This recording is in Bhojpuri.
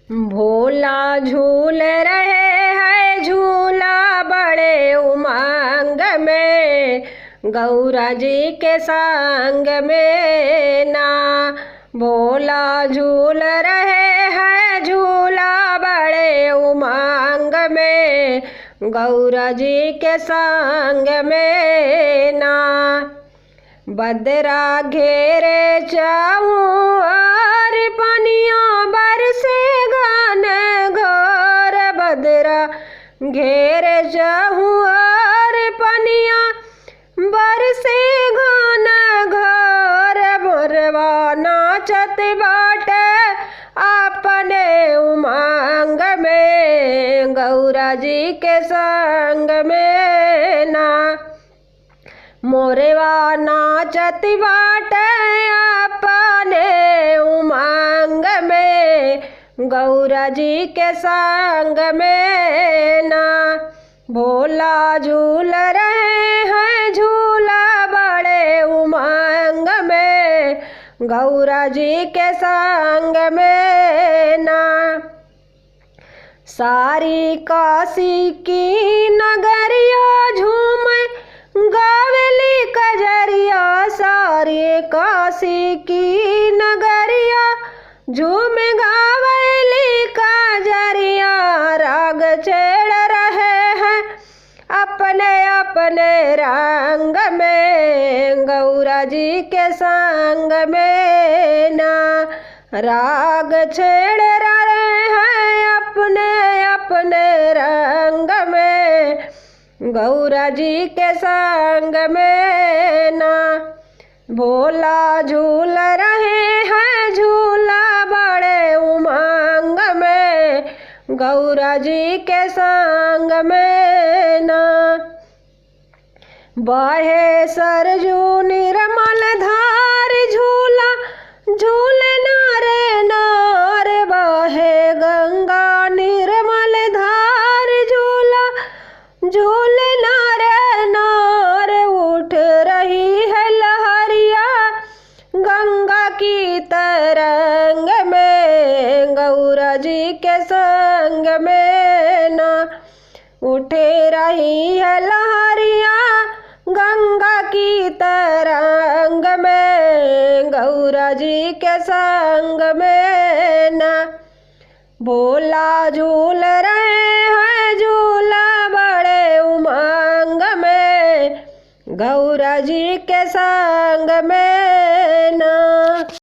भोला झूल रहे हैं झूला बड़े उमंग में, गौरा जी के संग में ना। भोला झूल रहे हैं झूला बड़े उमंग में, गौरा जी के संग में ना। बदरा घेरे चाऊर पनिया बरसे घन घोर, बदरा घेरे चाऊर पनिया बरसे घन घोर। मोरवा नाचत बाटे अपने उमंग में, गौरा जी के संग में ना। मोरवा नाचत बाटे अपने उमंग में, गौरा जी के संग में ना। भोला झूल रहे हैं झूला बड़े उमंग में, गौरा जी के संग में ना। सारी काशी की नगरिया झूम गावेली कजरिया, सारी काशी की नगरिया झूम गावेली कजरिया। राग छेड़ रहे हैं अपने अपने रंग में, गौरा जी के संग में ना। राग छेड़ रहे हैं अपने अपने रंग में, गौरा जी के संग में ना। भोला झूल रहे हैं झूला बड़े उमंग में, गौरा जी के संग में ना। बहे सरजू निर्मल धार झूला झूले नारे नार, बहे गंगा निर्मल धार झूला झूले नारे नार। उठ रही है लहरिया गंगा की तरंग में, गौरा जी के संग में ना। उठे रही है लहरिया गंगा की तरंग में, गौरा जी के संग में ना। भोला झूल रहे हैं झूला बड़े उमंग में, गौरा जी के संग में ना।